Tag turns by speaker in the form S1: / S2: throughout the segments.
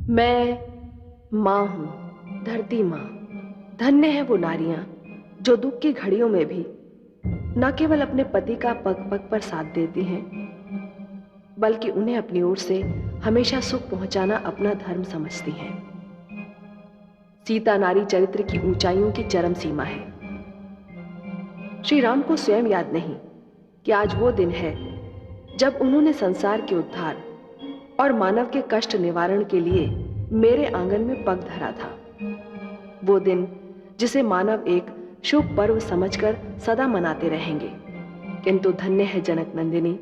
S1: मैं माँ हूं, धरती माँ। धन्य है वो नारियां जो दुख की घड़ियों में भी न केवल अपने पति का पग पग पर साथ देती हैं, बल्कि उन्हें अपनी ओर से हमेशा सुख पहुंचाना अपना धर्म समझती हैं। सीता नारी चरित्र की ऊंचाइयों की चरम सीमा है। श्री राम को स्वयं याद नहीं कि आज वो दिन है जब उन्होंने संसार के उद्धार और मानव के कष्ट निवारण के लिए मेरे आंगन में पग धरा था। वो दिन जिसे मानव एक शुभ पर्व समझकर सदा मनाते रहेंगे, किंतु धन्य है जनक नंदिनी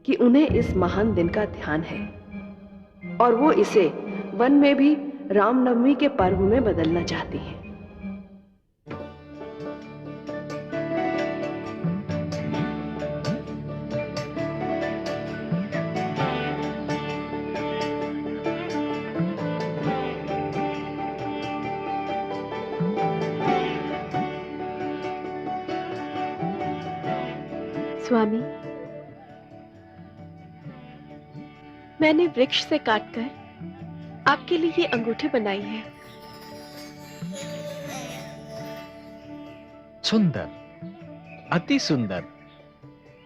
S1: कि उन्हें इस महान दिन का ध्यान है और वो इसे वन में भी रामनवमी के पर्व में बदलना चाहती हैं।
S2: स्वामी, मैंने वृक्ष से काटकर आपके लिए ये अंगूठी बनाई है।
S3: सुंदर, अति सुंदर।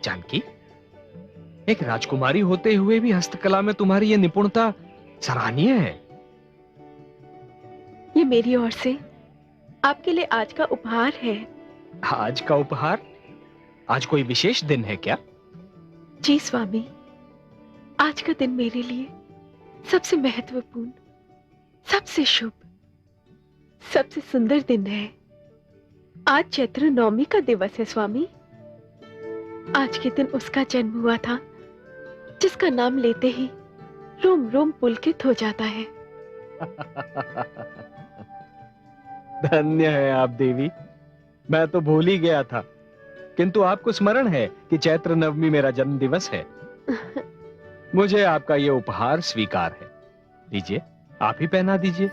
S3: जानकी, एक राजकुमारी होते हुए भी हस्तकला में तुम्हारी यह निपुणता सराहनीय है।
S2: ये मेरी ओर से आपके लिए आज का उपहार है।
S3: आज का उपहार? आज कोई विशेष दिन है क्या?
S2: जी स्वामी, आज का दिन मेरे लिए सबसे महत्वपूर्ण, सबसे शुभ, सबसे सुंदर दिन है। आज चैत्र नवमी का दिवस है स्वामी। आज के दिन उसका जन्म हुआ था जिसका नाम लेते ही रोम रोम पुलकित हो जाता है।
S3: धन्य है आप देवी, मैं तो भूल ही गया था, किंतु आपको स्मरण है कि चैत्र नवमी मेरा जन्म दिवस है। मुझे आपका ये उपहार स्वीकार है। लीजिए, आप ही पहना दीजिए।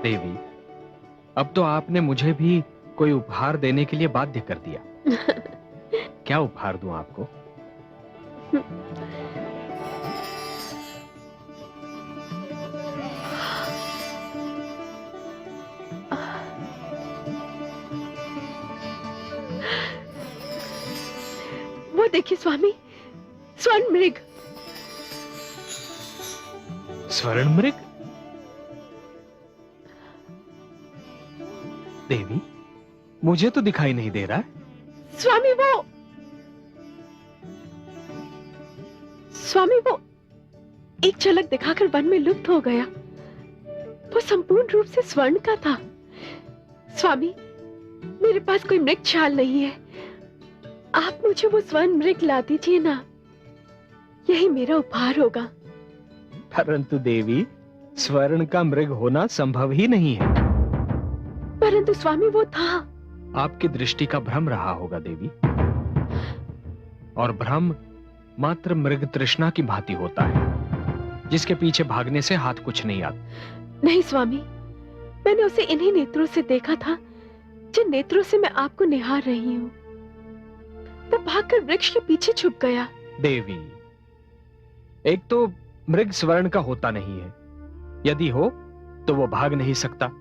S3: देवी, अब तो आपने मुझे भी कोई उपहार देने के लिए बाध्य कर दिया। क्या उपहार दूं आपको?
S2: वो देखिए स्वामी, स्वर्ण मृग।
S3: स्वर्ण मृग? देवी, मुझे तो दिखाई नहीं दे रहा है।
S2: स्वामी वो एक झलक दिखाकर वन में लुप्त हो गया। वो संपूर्ण रूप से स्वर्ण का था। स्वामी, मेरे पास कोई मृग छाल नहीं है। आप मुझे वो स्वर्ण मृग ला दीजिए ना, यही मेरा उपहार होगा।
S3: परंतु देवी, स्वर्ण का मृग होना संभव ही नहीं है।
S2: परंतु स्वामी वो था।
S3: आपकी दृष्टि का भ्रम रहा होगा देवी, और भ्रम मात्र मृग तृष्णा की भांति होता है, जिसके पीछे भागने से हाथ कुछ नहीं आता।
S2: नहीं स्वामी, मैंने उसे इन्हीं नेत्रों से देखा था जिन नेत्रों से मैं आपको निहार रही हूँ। वो भागकर वृक्ष के पीछे छुप गया।
S3: देवी, एक तो मृग स्वर्ण का होता नहीं है, यदि हो तो वो भाग नहीं सकता।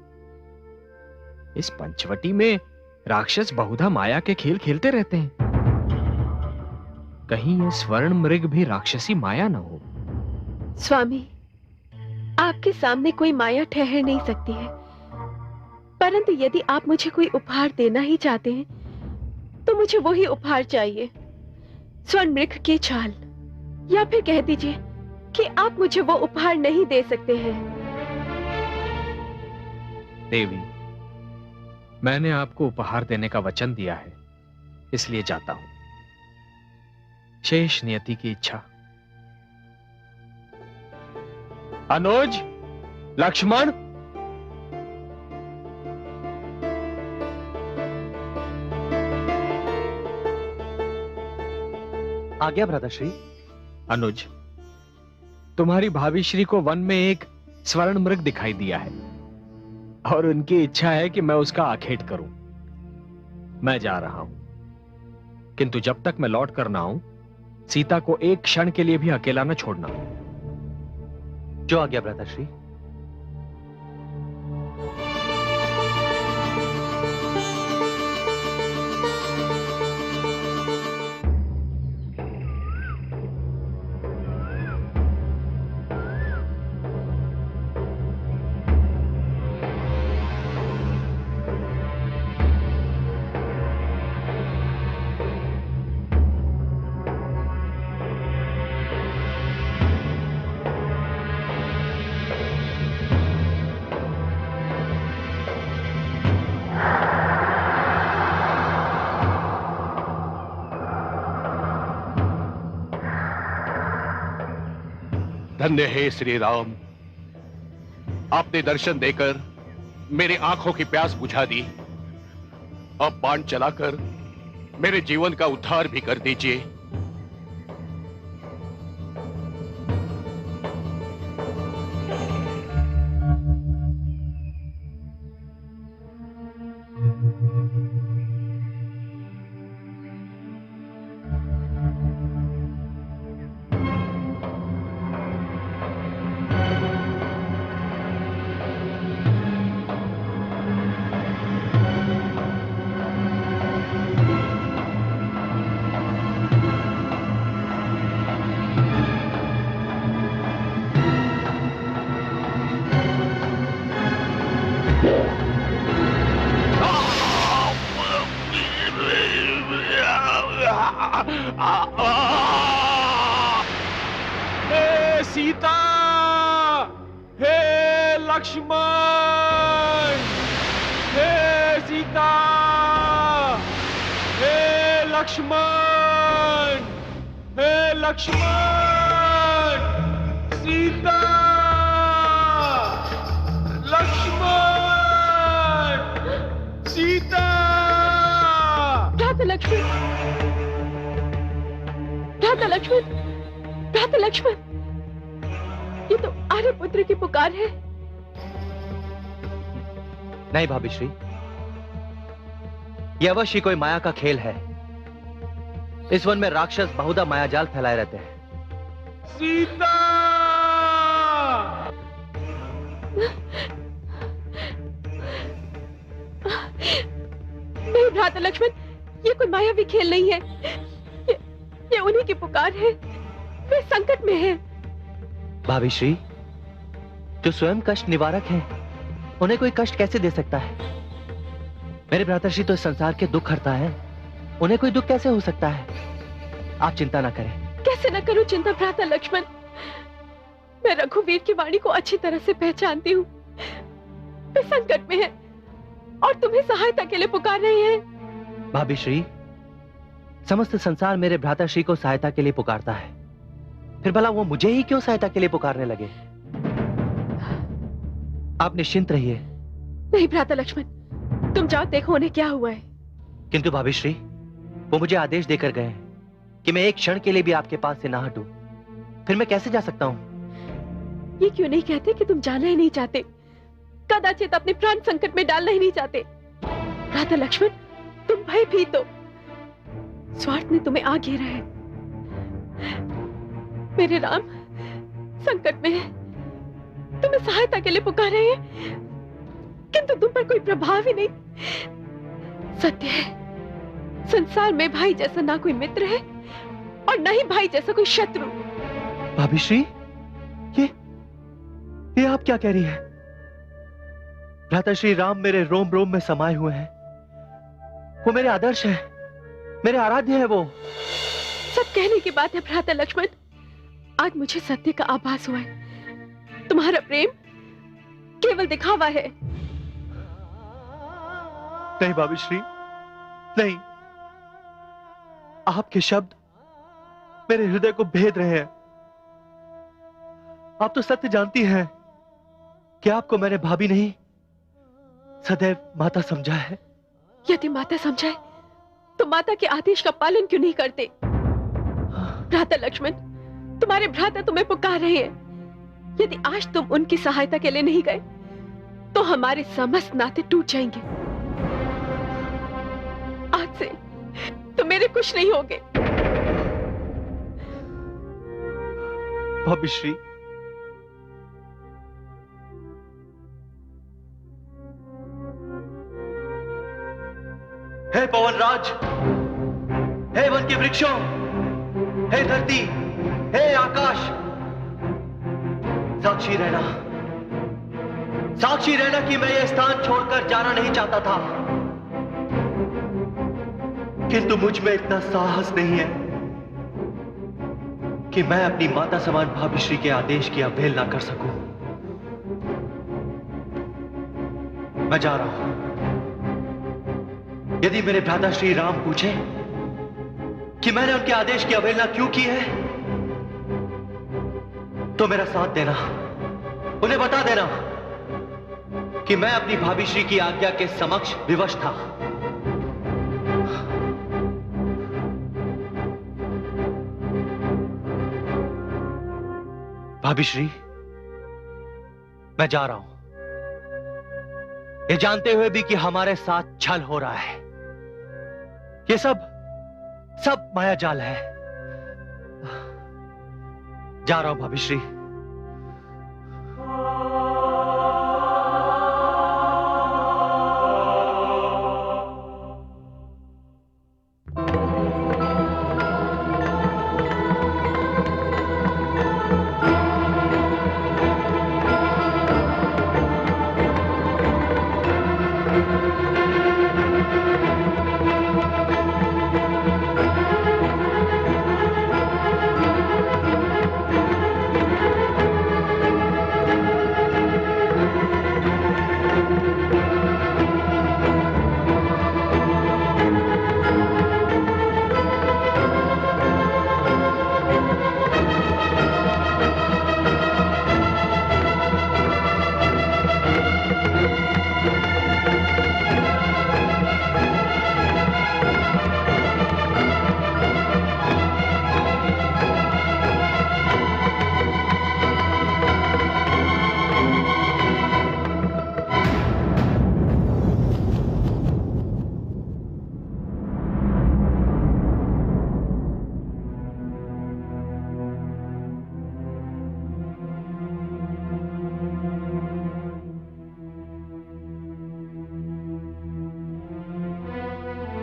S3: इस पंचवटी में राक्षस बहुधा माया के खेल खेलते रहते हैं। कहीं ये स्वर्ण मृग भी राक्षसी माया न हो।
S2: स्वामी, आपके सामने कोई माया ठहर नहीं सकती है, परंतु यदि आप मुझे कोई उपहार देना ही चाहते हैं तो मुझे वही उपहार चाहिए, स्वर्ण मृग की छाल। या फिर कह दीजिए कि आप मुझे वो उपहार नहीं दे सकते हैं।
S3: देवी, मैंने आपको उपहार देने का वचन दिया है, इसलिए जाता हूं। शेष नियति की इच्छा। अनुज, लक्ष्मण,
S4: आज्ञा भ्राताश्री।
S3: अनुज, तुम्हारी भाभी श्री को वन में एक स्वर्ण मृग दिखाई दिया है और उनकी इच्छा है कि मैं उसका आखेट करूं। मैं जा रहा हूं। किंतु जब तक मैं लौट कर ना आऊं, सीता को एक क्षण के लिए भी अकेला न छोड़ना।
S4: जो आ गया भ्राताश्री।
S5: धन्य हे श्री राम, आपने दर्शन देकर मेरी आंखों की प्यास बुझा दी। अब बाण चलाकर मेरे जीवन का उद्धार भी कर दीजिए।
S3: हे सीता, हे लक्ष्मण, हे सीता, हे लक्ष्मण, हे लक्ष्मण, सीता, लक्ष्मण, सीता।
S2: भ्राता लक्ष्मण, भ्राता लक्ष्मण, भ्राता लक्ष्मण, ये तो आर्यपुत्र की पुकार है।
S4: नहीं भाभीश्री, यह अवश्य कोई माया का खेल है। इस वन में राक्षस बहुधा मायाजाल फैलाए रहते हैं।
S3: सीता,
S2: नहीं भ्राता लक्ष्मण, ये कोई मायावी खेल नहीं है। ये उन्हीं की पुकार है। वे संकट में हैं।
S4: भाभीश्री, जो स्वयं कष्ट निवारक हैं, उन्हें कोई कष्ट कैसे दे सकता है? मेरे भ्राताश्री तो इस संसार के दुख हरता है, उन्हें कोई दुख कैसे हो सकता है? आप चिंता ना करें।
S2: कैसे न करूं चिंता भ्राता लक्ष्मण? मैं रघुवीर की वाणी को अच्छी तरह से पहचानती हूँ। वे संकट में हैं और तुम्हें सहायता के लिए पुकार रहे हैं।
S4: भाभीश्री, समस्त संसार मेरे भ्राताश्री को सहायता के लिए पुकारता है, फिर भला वो मुझे ही क्यों सहायता के लिए पुकारने लगे? आप निश्चिंत रहिए।
S2: नहीं भ्राता लक्ष्मण, तुम जाओ देखो उन्हें क्या हुआ है।
S4: किंतु भाभीश्री, वो मुझे आदेश देकर गए हैं कि मैं एक क्षण के लिए भी आपके पास से ना हटूं। फिर मैं कैसे जा सकता हूं?
S2: ये क्यों नहीं कहते कि तुम जाना ही नहीं चाहते, कदाचित अपने प्राण संकट में डालना ही नहीं चाहते? भ्राता लक्ष्मण, तुम भयभीत हो। स्वार्थ ने तुम्हें आ घेरा है। मेरे राम संकट में है, तुम्हें सहायता के लिए पुकार रहे हैं, किंतु तुम पर कोई प्रभाव ही नहीं। सत्य है, संसार में भाई जैसा ना कोई मित्र है और ना ही भाई जैसा कोई शत्रु।
S4: भाभीश्री, ये आप क्या कह रही हैं? भ्राताश्री राम मेरे रोम रोम में समाये हुए हैं। वो मेरे आदर्श हैं, मेरे आराध्य हैं। वो
S2: सब कहने की बात है भ्राता लक्ष्मण। आज मुझे सत्य का आभास हुआ है। तुम्हारा प्रेम केवल दिखावा है।
S4: नहीं भाभीश्री, नहीं। आपके शब्द मेरे हृदय को भेद रहे हैं। आप तो सत्य जानती हैं कि आपको मैंने भाभी नहीं, सदैव माता समझा है।
S2: यदि माता समझाए तो माता के आदेश का पालन क्यों नहीं करते? भ्राता लक्ष्मण, तुम्हारे भ्राता तुम्हें पुकार रहे हैं। यदि आज तुम उनकी सहायता के लिए नहीं गए तो हमारे समस्त नाते टूट जाएंगे। आज से तो मेरे कुछ नहीं होगे।
S4: भाभी श्री, हे पवनराज, हे वन के वृक्षों, हे धरती, हे आकाश, साक्षी रहना, साक्षी रहना कि मैं यह स्थान छोड़कर जाना नहीं चाहता था, किंतु मुझ में इतना साहस नहीं है कि मैं अपनी माता समान भाभी श्री के आदेश की अवहेलना कर सकूं। मैं जा रहा हूं। यदि मेरे भ्राता श्री राम पूछे कि मैंने उनके आदेश की अवहेलना क्यों की है, तो मेरा साथ देना, उन्हें बता देना कि मैं अपनी भाभी श्री की आज्ञा के समक्ष विवश था। भाभी श्री, मैं जा रहा हूं, ये जानते हुए भी कि हमारे साथ छल हो रहा है। ये सब माया जाल है। जा रहा हूं भाभी श्री।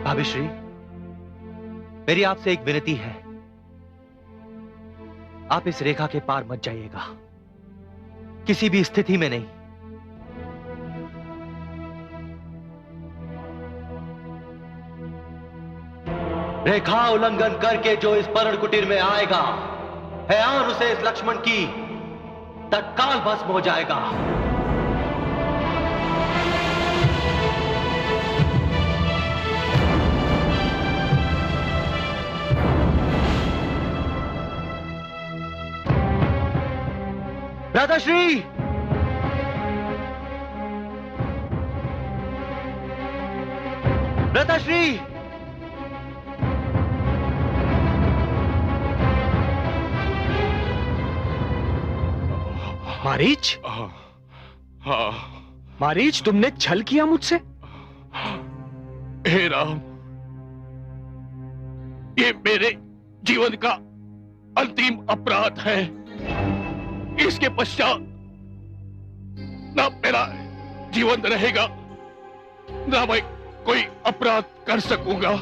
S4: भाभी श्री, मेरी आपसे एक विनती है, आप इस रेखा के पार मत जाइएगा, किसी भी स्थिति में नहीं। रेखा उल्लंघन करके जो इस पर्ण कुटीर में आएगा, हैयान उसे इस लक्ष्मण की तत्काल भस्म हो जाएगा। भ्राताश्री, भ्राताश्री,
S3: मारीच,
S5: हाँ,
S3: मारीच, तुमने छल किया मुझसे?
S5: हे राम, ये मेरे जीवन का अंतिम अपराध है। इसके पश्चात ना मेरा जीवन रहेगा, ना मैं कोई अपराध कर सकूंगा।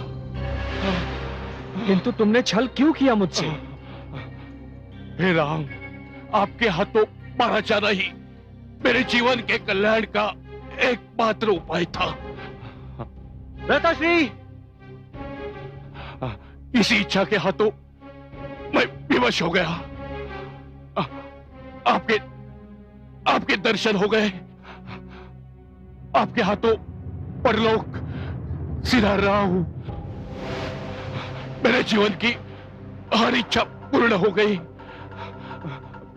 S3: किंतु तुमने छल क्यों किया मुझसे?
S5: हे राम, आपके हाथों मारा जाना ही मेरे जीवन के कल्याण का एकमात्र उपाय था।
S4: भ्राताश्री,
S5: इसी इच्छा के हाथों मैं विवश हो गया। आपके दर्शन हो गए, आपके हाथों परलोक सिधार रहा हूं। मेरे जीवन की हर इच्छा पूर्ण हो गई।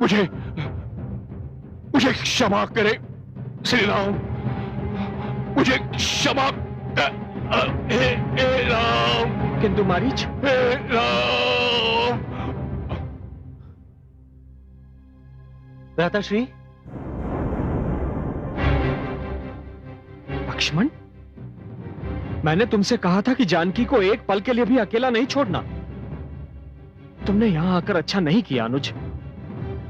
S5: मुझे क्षमा करे श्री राम, मुझे क्षमा हे राम।
S3: किंतु मारीच,
S5: हे राम।
S4: भ्राताश्री,
S3: लक्ष्मण, मैंने तुमसे कहा था कि जानकी को एक पल के लिए भी अकेला नहीं छोड़ना। तुमने यहां आकर अच्छा नहीं किया अनुज।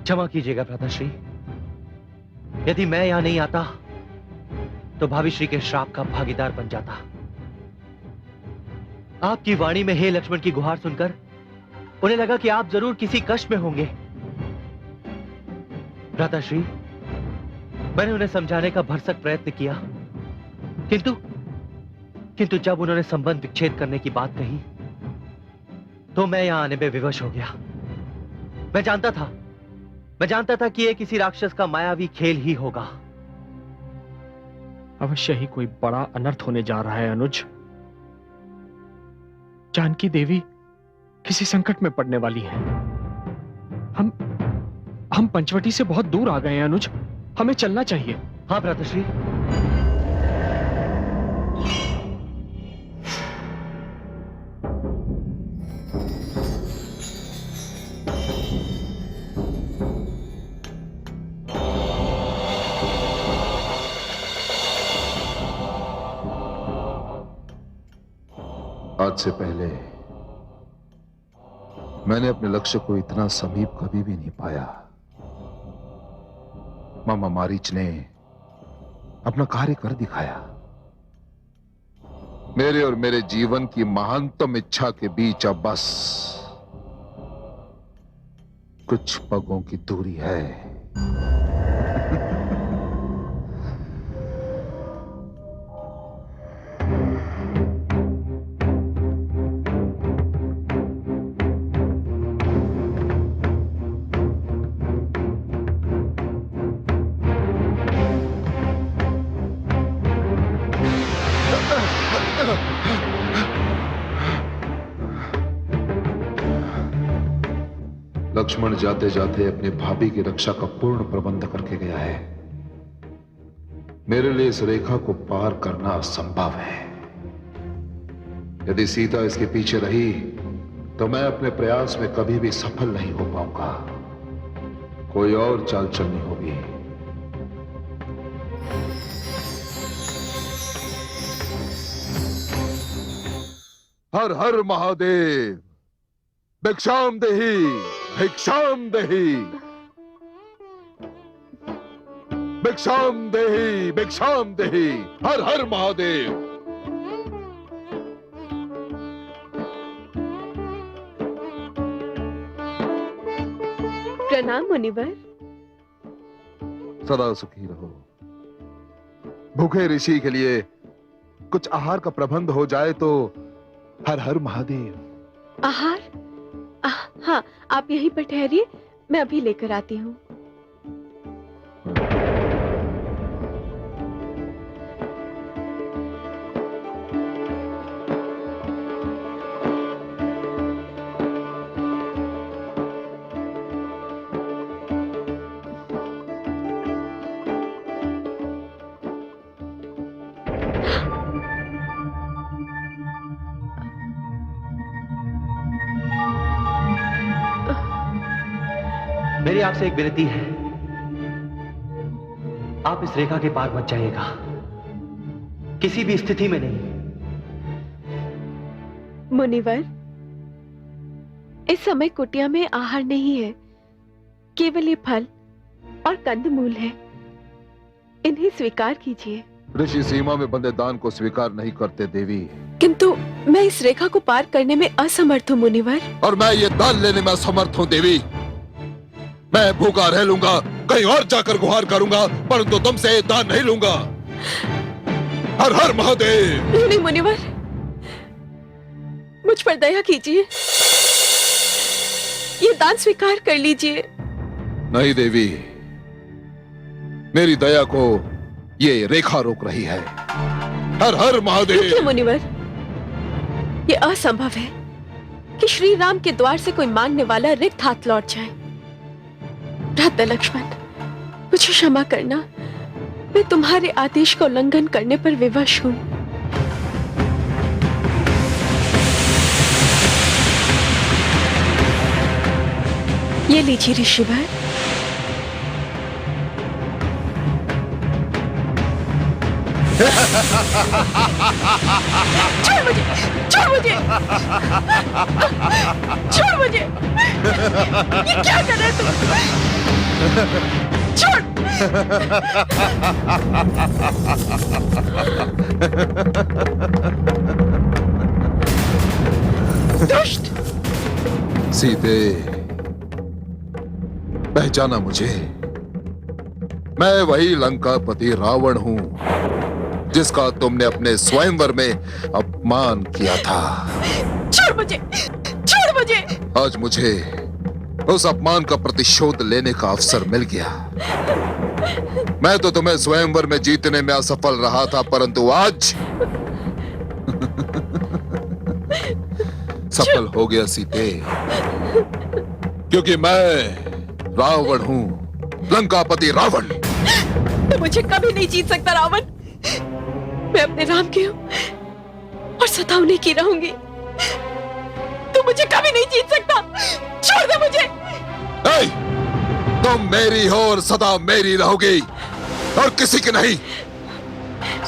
S4: क्षमा कीजिएगा भ्राताश्री, यदि मैं यहां नहीं आता तो भाभी श्री के श्राप का भागीदार बन जाता। आपकी वाणी में हे लक्ष्मण की गुहार सुनकर उन्हें लगा कि आप जरूर किसी कष्ट में होंगे। भ्राताश्री, मैंने उन्हें समझाने का भरसक प्रयत्न किया, किंतु जब उन्होंने संबंध विच्छेद करने की बात कही तो मैं यहां आने में विवश हो गया। मैं जानता था कि यह किसी राक्षस का मायावी खेल ही होगा।
S3: अवश्य ही कोई बड़ा अनर्थ होने जा रहा है अनुज। जानकी देवी किसी संकट में पड़ने वाली है। हम पंचवटी से बहुत दूर आ गए हैं अनुज, हमें चलना चाहिए।
S4: हाँ भ्राताश्री।
S6: आज से पहले मैंने अपने लक्ष्य को इतना समीप कभी भी नहीं पाया। मामा मारीच ने अपना कार्य कर दिखाया। मेरे और मेरे जीवन की महानतम इच्छा के बीच अब बस कुछ पगों की दूरी है। लक्ष्मण जाते जाते अपनी भाभी की रक्षा का पूर्ण प्रबंध करके गया है। मेरे लिए इस रेखा को पार करना असंभव है। यदि सीता इसके पीछे रही तो मैं अपने प्रयास में कभी भी सफल नहीं हो पाऊंगा। कोई और चाल चलनी होगी। हर हर महादेव, भिक्षाम देहि, भिक्षाम देहि, भिक्षाम देहि, भिक्षाम देहि, हर हर महादेव।
S2: प्रणाम मुनिवर।
S6: सदा सुखी रहो। भूखे ऋषि के लिए कुछ आहार का प्रबंध हो जाए तो हर हर महादेव।
S2: आहार? हाँ, आप यहीं पर ठहरिए, मैं अभी लेकर आती हूँ।
S4: मेरी आपसे एक विनती है, आप इस रेखा के पार मत जाइएगा, किसी भी स्थिति में नहीं।
S2: मुनिवर, इस समय कुटिया में आहार नहीं है, केवल ये फल और कंदमूल है, इन्हें स्वीकार कीजिए।
S6: ऋषि सीमा में बंधे दान को स्वीकार नहीं करते देवी।
S2: किंतु मैं इस रेखा को पार करने में असमर्थ हूँ मुनिवर।
S6: और मैं ये दान लेने में असमर्थ हूँ देवी। मैं भूखा रह लूंगा, कहीं और जाकर गुहार करूंगा, परंतु तुमसे दान नहीं लूंगा। हर हर महादेव।
S2: नहीं मुनिवर, मुझ पर दया कीजिए, ये दान स्वीकार कर लीजिए।
S6: नहीं देवी, मेरी दया को ये रेखा रोक रही है। हर हर महादेव।
S2: देखिए मुनिवर, ये असंभव है कि श्री राम के द्वार से कोई मांगने वाला रिक्त हाथ लौट जाए। भ्राता लक्ष्मण, मुझे क्षमा करना, मैं तुम्हारे आदेश का उल्लंघन करने पर विवश हूं। ये लीजिए ऋषिवर। छोड़ मुझे, छोड़ मुझे, छोड़ मुझे। ये क्या कर रहे तुम? छोड़। दुष्ट।
S6: सीते, पहचाना मुझे? मैं वही लंकापति रावण हूं जिसका तुमने अपने स्वयंवर में अपमान किया था।
S2: छोड़ मुझे, छोड़ मुझे।
S6: आज मुझे उस अपमान का प्रतिशोध लेने का अवसर मिल गया। मैं तो तुम्हें स्वयंवर में जीतने में असफल रहा था, परंतु आज सफल हो गया सीते, क्योंकि मैं रावण हूं, लंकापति रावण।
S2: तो मुझे कभी नहीं जीत सकता रावण। मैं अपने राम की हूं और सदा उन्हीं की रहूंगी। तू मुझे कभी नहीं जीत सकता। छोड़ दे मुझे।
S6: ए, तुम मेरी हो और सदा मेरी रहोगी और किसी की नहीं,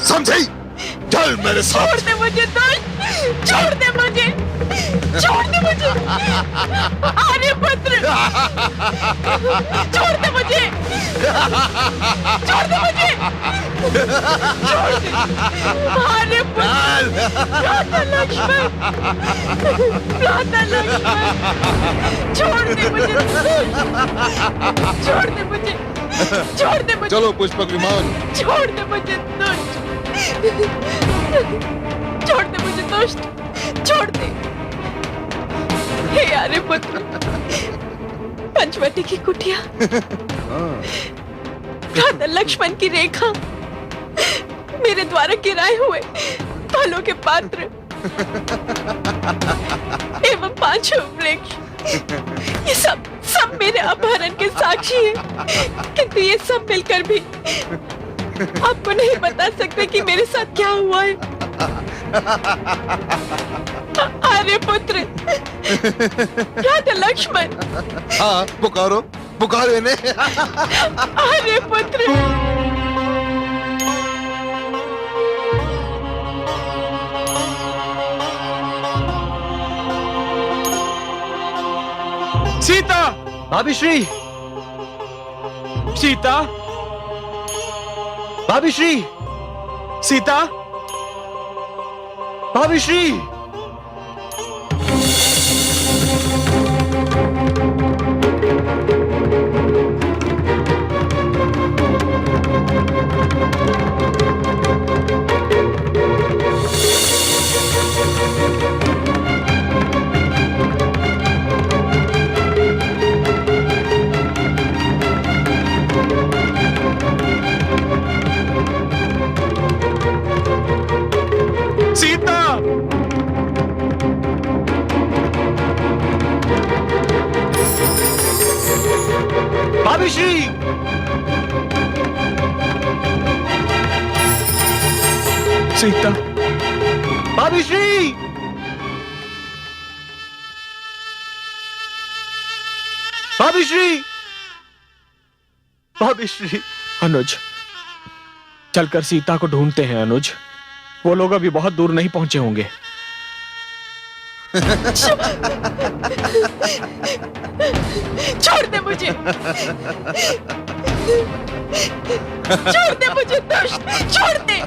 S6: समझी? चल मेरे साथ।
S2: छोड़ दे मुझे दुष्ट, छोड़ दे मुझे, छोड़ दे मुझे। आर्यपुत्र, छोड़ दे मुझे, छोड़ दे मुझे, छोड़ दे। आर्यपुत्र, भ्राता लक्ष्मण, भ्राता लक्ष्मण, छोड़ दे मुझे, छोड़ दे मुझे, छोड़ दे मुझे।
S6: चलो पुष्पक विमान।
S2: छोड़ दे मुझे दुष्ट, छोड़ दे मुझे दुष्ट, छोड़ दे। हे आर्यपुत्र, पंचवटी की कुटिया, भ्राता लक्ष्मण की रेखा, मेरे द्वारा गिराए हुए फलों के पात्र एवं पांचों वृक्ष, ये सब मेरे अपहरण के साक्षी हैं। किंतु ये सब मिलकर भी आपको नहीं बता सकते कि मेरे साथ क्या हुआ है। आर्यपुत्र, भ्राता लक्ष्मण।
S6: हाँ, पुकारो, पुकारो इन्हें।
S2: आर्यपुत्र,
S3: सीता!
S4: भाभी श्री,
S3: सीता!
S4: भाभी श्री,
S3: सीता!
S4: भाभी श्री।
S3: सीता!
S4: भाभी श्री,
S3: सीता!
S4: भाभी श्री, भाभी श्री, भाभी श्री।
S3: अनुज, चलकर सीता को ढूंढते हैं अनुज। वो लोग अभी बहुत दूर नहीं पहुंचे होंगे।
S2: छोड़ दे मुझे, छोड़ दे मुझे दुष्ट, छोड़ दे।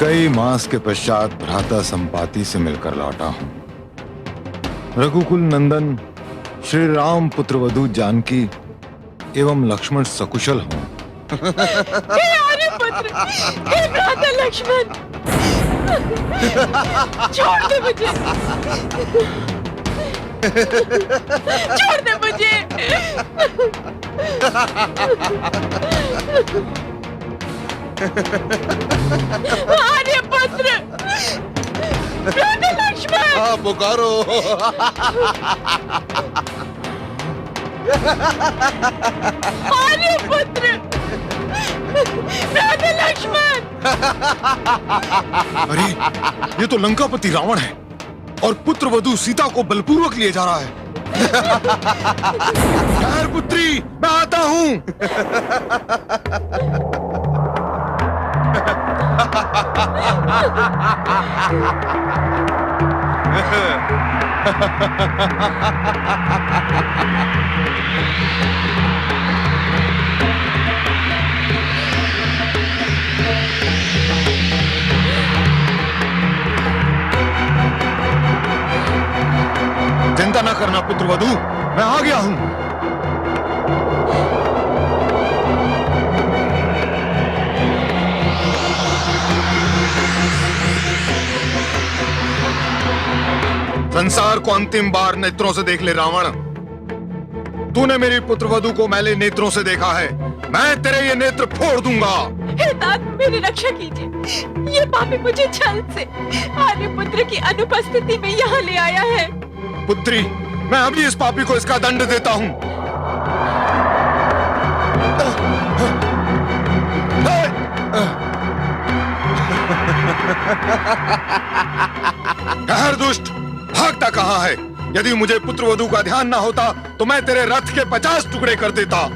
S7: कई मास के पश्चात भ्राता संपाति से मिलकर लौटा हूं। रघुकुल नंदन श्री राम पुत्रवधू जानकी एवं लक्ष्मण सकुशल हूं।
S2: हे आर्यपुत्र, हे भ्राता लक्ष्मण, छोड़ दे मुझे, छोड़ दे मुझे। आर्यपुत्र, भ्राता लक्ष्मण।
S6: हाँ, पुकारो।
S2: आर्यपुत्र, भ्राता लक्ष्मण।
S7: अरे, ये तो लंकापति रावण है और पुत्रवधू सीता को बलपूर्वक लिए जा रहा है। ठहर पुत्री, मैं आता हूं। चिंता न करना पुत्रवधू, मैं आ गया हूं। संसार को अंतिम बार नेत्रों से देख ले रावण। तूने मेरी पुत्रवधू को मैले नेत्रों से देखा है, मैं तेरे ये नेत्र फोड़ दूंगा।
S2: हे तात, मेरी रक्षा कीजिए। ये पापी मुझे छल से आर्य पुत्र की अनुपस्थिति में यहाँ ले आया है।
S7: पुत्री, मैं अभी इस पापी को इसका दंड देता हूं। ठहर दुष्ट, भागता कहां है? यदि मुझे पुत्रवधू का ध्यान ना होता तो मैं तेरे रथ के 50 टुकड़े कर देता।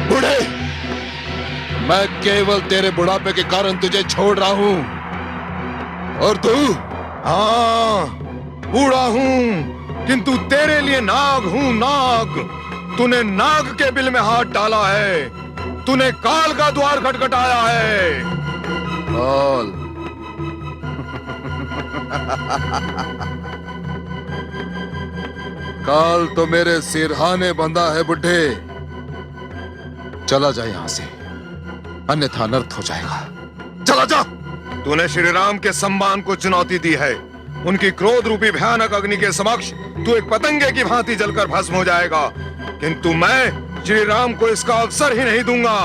S6: बूढ़े, मैं केवल तेरे बुढ़ापे के कारण तुझे छोड़ रहा हूं, और तू?
S7: हाँ, बूढ़ा हूं, किंतु तेरे लिए नाग हूं, नाग। तूने नाग के बिल में हाथ डाला है, तूने काल का द्वार खटखटाया है।
S6: काल? काल तो मेरे सिरहाने बंधा है बुढ़े। चला जा यहां से, अन्यथा अनर्थ हो जाएगा।
S7: चला जा। तूने श्री राम के सम्मान को चुनौती दी है, उनकी क्रोध रूपी भयानक अग्नि के समक्ष तू एक पतंगे की भांति जलकर भस्म हो जाएगा, किंतु मैं श्री राम को इसका अवसर ही नहीं दूंगा।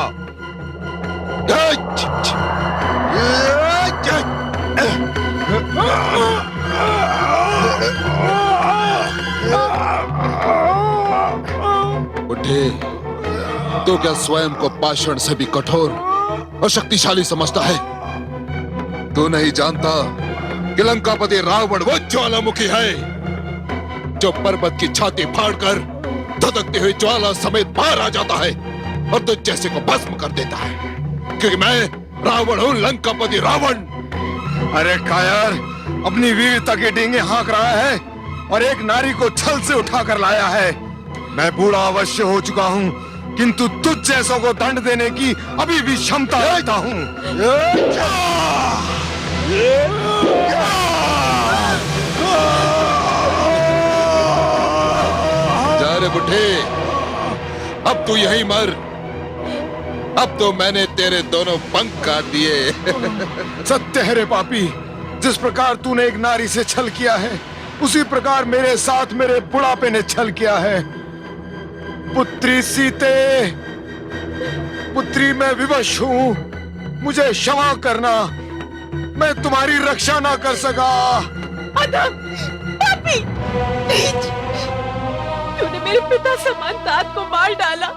S6: बुढ़े, तो क्या स्वयं को पाषाण से भी कठोर और शक्तिशाली समझता है? तू नहीं जानता कि लंकापति रावण वो ज्वालामुखी है जो पर्वत की छाती फाड़कर धधकती हुई ज्वाला समेत बाहर आ जाता है और तुझ जैसे को भस्म कर देता है, क्योंकि मैं रावण हूं, लंकापति रावण।
S7: अरे कायर, अपनी वीरता के डींगे हाँक रहा है और एक नारी को छल से उठाकर लाया है। मैं बूढ़ा अवश्य हो चुका हूं, किंतु तुझ जैसों को दंड देने की अभी भी क्षमता रखता हूं।
S6: जा रे बुढ़े, अब तू यहीं मर। अब तो मैंने तेरे दोनों पंख काट दिए।
S7: सत्य है रे पापी, जिस प्रकार तूने एक नारी से छल किया है, उसी प्रकार मेरे साथ मेरे बुढ़ापे ने छल किया है। पुत्री सीते, पुत्री मैं विवश हूं, मुझे क्षमा करना, मैं तुम्हारी रक्षा ना कर सका।
S2: अधम, पापी, नीच, तूने मेरे पिता समान तात को मार डाला।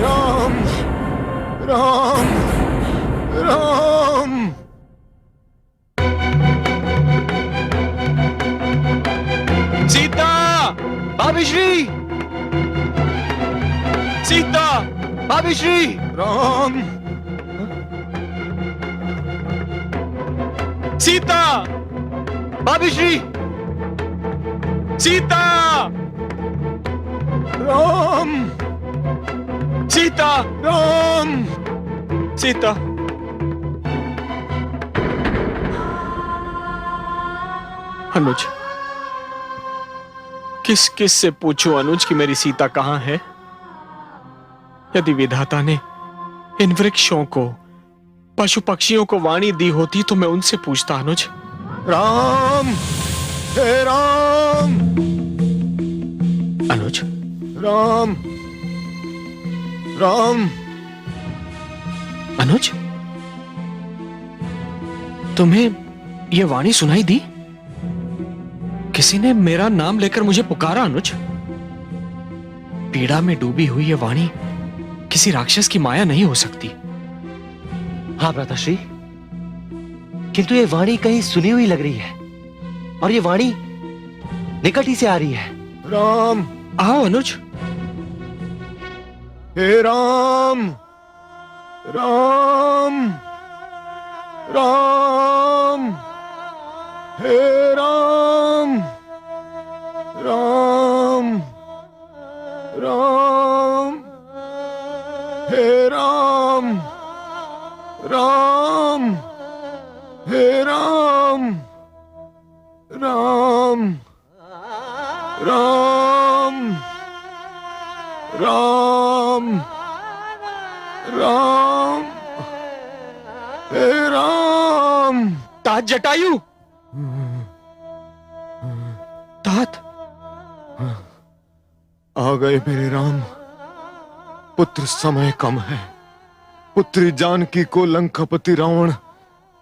S7: राम, राम, राम।
S3: सीता, भाभी श्री, सीता, भाभी श्री।
S7: राम,
S3: सीता, भाभी श्री, सीता,
S7: राम,
S3: सीता,
S7: राम।
S3: सीता। अनुज, किस किस से पूछूं अनुज कि मेरी सीता कहां है? यदि विधाता ने इन वृक्षों को पशु पक्षियों को वाणी दी होती तो मैं उनसे पूछता अनुज।
S7: राम, हे राम,
S3: अनुज,
S7: राम, राम।
S3: अनुज, तुम्हें यह वाणी सुनाई दी? किसी ने मेरा नाम लेकर मुझे पुकारा अनुज। पीड़ा में डूबी हुई यह वाणी किसी राक्षस की माया नहीं हो सकती।
S4: हाँ भ्राताश्री, किंतु ये वाणी कहीं सुनी हुई लग रही है और ये वाणी निकट ही से आ रही है।
S7: राम,
S3: आओ अनुज।
S7: हे राम, राम, राम, हे राम, राम, राम, हे राम, राम, हे राम, राम, राम, राम, राम, हे राम।
S3: तात जटायु, तात।
S7: आ गए मेरे राम। पुत्र, समय कम है। पुत्री जानकी को लंकापति रावण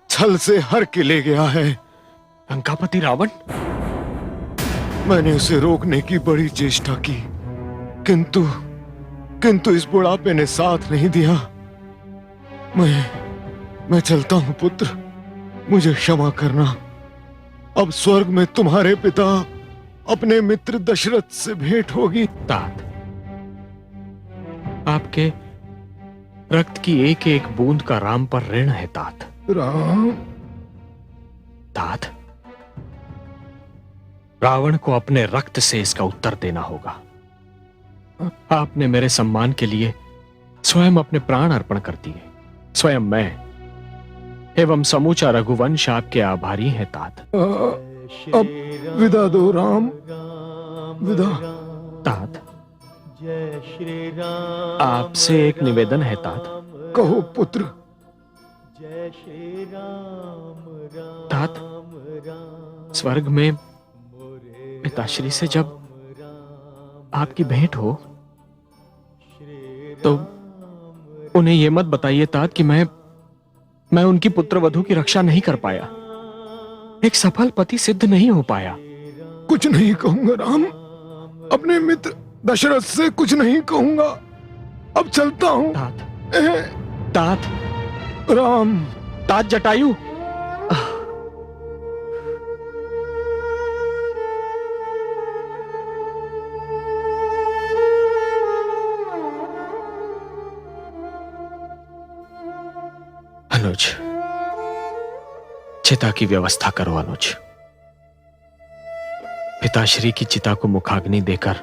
S7: छल से हर के ले गया है।
S3: लंकापति रावण?
S7: मैंने उसे रोकने की बड़ी चेष्टा की, किंतु इस बुढ़ापे ने साथ नहीं दिया। मैं चलता हूं पुत्र, मुझे क्षमा करना। अब स्वर्ग में तुम्हारे पिता अपने मित्र दशरथ से भेंट होगी।
S3: तात, आपके रक्त की एक एक बूंद का राम पर ऋण है तात।
S7: राम,
S3: तात, रावण को अपने रक्त से इसका उत्तर देना होगा। आपने मेरे सम्मान के लिए स्वयं अपने प्राण अर्पण कर दिए। स्वयं मैं एवं समूचा रघुवंश आपके आभारी हैं तात।
S7: अब विदा दो राम, विदा।
S3: तात, आपसे एक निवेदन है तात।
S7: कहो पुत्र।
S3: तात, स्वर्ग में पिताश्री से जब आपकी भेंट हो तो उन्हें यह मत बताइए तात कि मैं उनकी पुत्रवधू की रक्षा नहीं कर पाया, एक सफल पति सिद्ध नहीं हो पाया।
S7: कुछ नहीं कहूंगा राम, अपने मित्र दशरथ से कुछ नहीं कहूंगा। अब चलता हूं।
S3: तात,
S7: ए,
S3: तात,
S7: राम।
S3: तात जटायु। अनुज, चिता की व्यवस्था करो अनुज। पिताश्री की चिता को मुखाग्नि देकर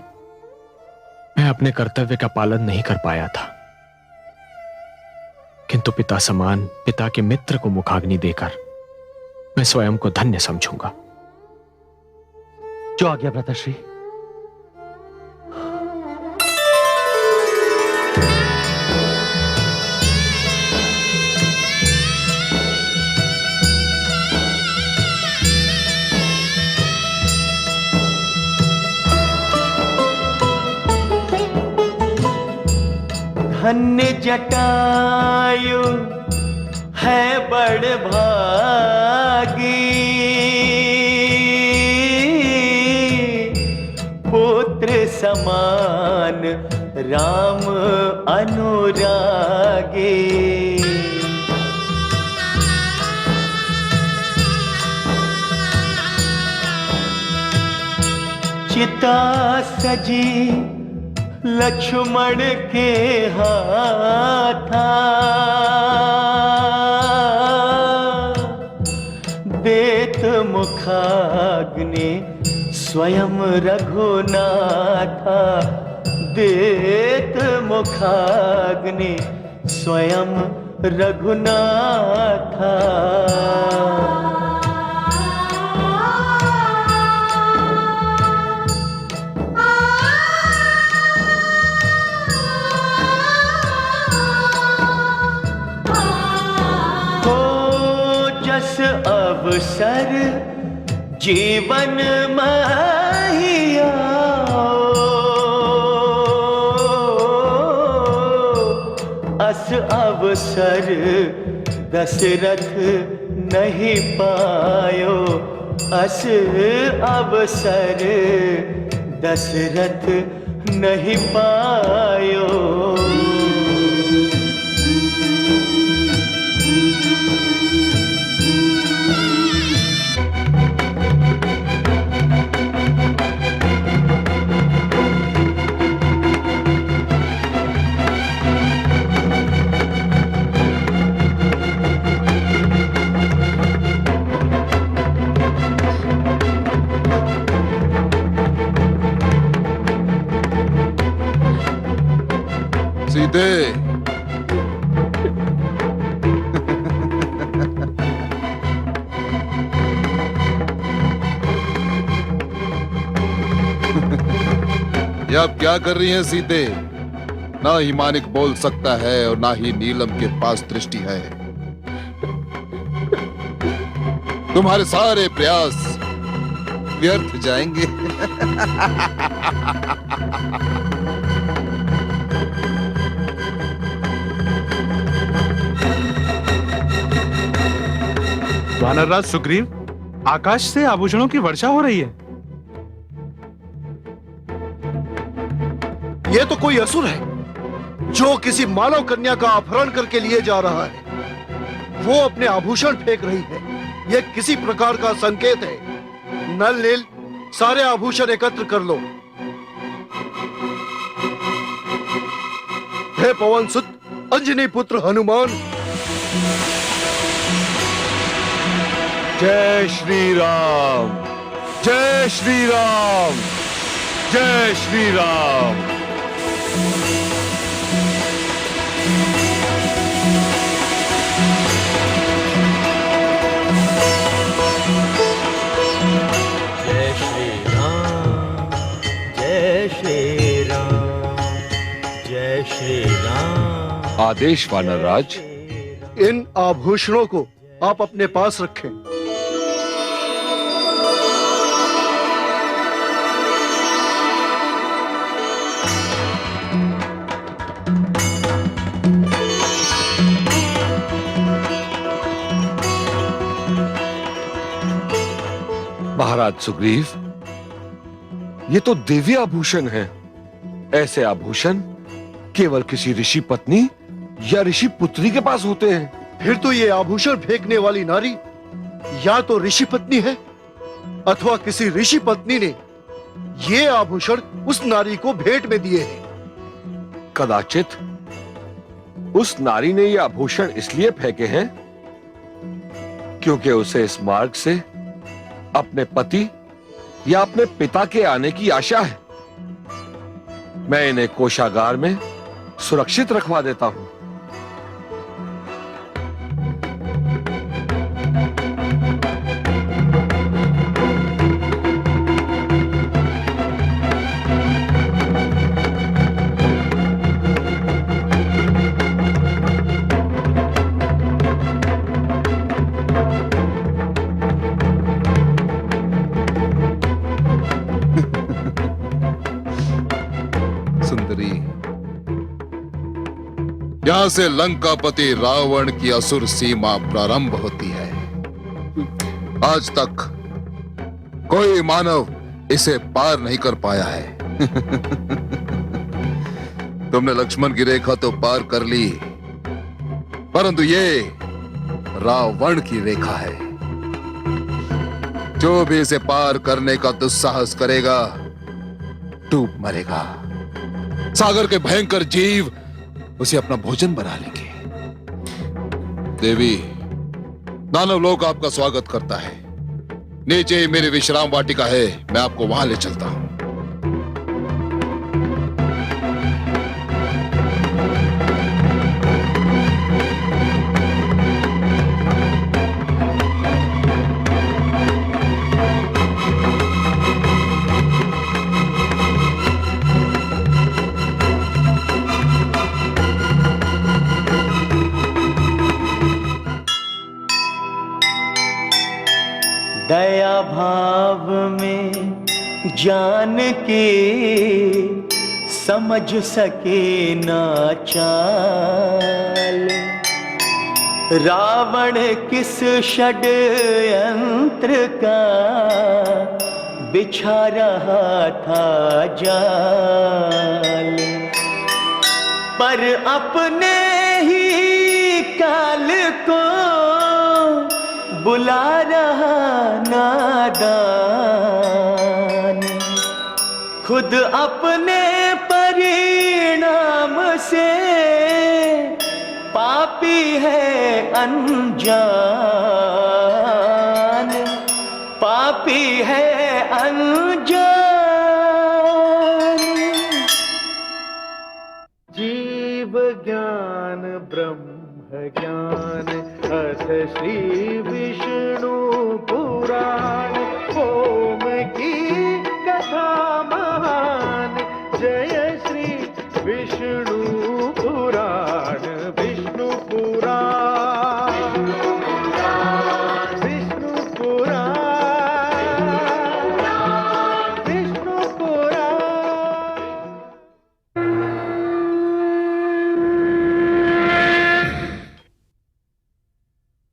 S3: मैं अपने कर्तव्य का पालन नहीं कर पाया था, किंतु पिता समान पिता के मित्र को मुखाग्नि देकर मैं स्वयं को धन्य समझूंगा।
S4: जो आज्ञा भ्राताश्री।
S8: धन्य जटायु है बड़ भागी, पुत्र समान राम अनुरागे। चिता सजी लक्ष्मण के हाथा, देत मुखाग्नि स्वयं रघुनाथा, देत मुखाग्नि स्वयं रघुनाथा। अवसर जीवन महिया अस अवसर दशरथ नहीं पायो अस अवसर दशरथ नहीं पायो।
S6: सीते ये आप क्या कर रही हैं सीते? ना ही मानिक बोल सकता है और ना ही नीलम के पास दृष्टि है। तुम्हारे सारे प्रयास व्यर्थ जाएंगे।
S9: वानरराज सुग्रीव, आकाश से आभूषणों की वर्षा हो रही है।
S10: यह तो कोई असुर है जो किसी मानव कन्या का अपहरण करके लिए जा रहा है। वो अपने आभूषण फेंक रही है। यह किसी प्रकार का संकेत है। नल नील, सारे आभूषण एकत्र कर लो। हे पवन सुत अंजनी पुत्र हनुमान,
S5: जय श्री राम, जय श्री राम, जय श्री राम।
S8: जय श्री राम, जय श्री राम, जय श्री राम।
S5: आदेश वानरराज।
S10: इन आभूषणों को आप अपने पास रखें।
S5: महाराज सुग्रीव, ये तो दिव्य आभूषण है। ऐसे आभूषण केवल किसी ऋषि पत्नी या ऋषि पुत्री के पास होते हैं।
S10: फिर तो ये आभूषण फेंकने वाली नारी या तो ऋषि पत्नी है अथवा किसी ऋषि पत्नी ने ये आभूषण उस नारी को भेंट में दिए हैं।
S5: कदाचित उस नारी ने ये आभूषण इसलिए फेंके हैं क्योंकि उसे इस मार्ग से अपने पति या अपने पिता के आने की आशा है। मैं इन्हें कोषागार में सुरक्षित रखवा देता हूं।
S6: सुंदरी, यहां से लंकापति रावण की असुर सीमा प्रारंभ होती है। आज तक कोई मानव इसे पार नहीं कर पाया है। तुमने लक्ष्मण की रेखा तो पार कर ली, परंतु ये रावण की रेखा है। जो भी इसे पार करने का दुस्साहस करेगा डूब मरेगा। सागर के भयंकर जीव उसे अपना भोजन बना लेंगे। देवी, दानव लोग आपका स्वागत करता है। नीचे ही मेरी विश्राम वाटिका है, मैं आपको वहां ले चलता हूं।
S8: भाव में जान के समझ सके ना चाल। रावण किस षड्यंत्र का बिछा रहा था जाल, पर अपने ही काल को बुला रहा नादान। खुद अपने परिणाम से पापी है अनजान, पापी है अनजान।
S11: जीव ज्ञान ब्रह्म ज्ञान अथ श्री विष्णु पुराण। ओम की कथा महान, जय श्री विष्णु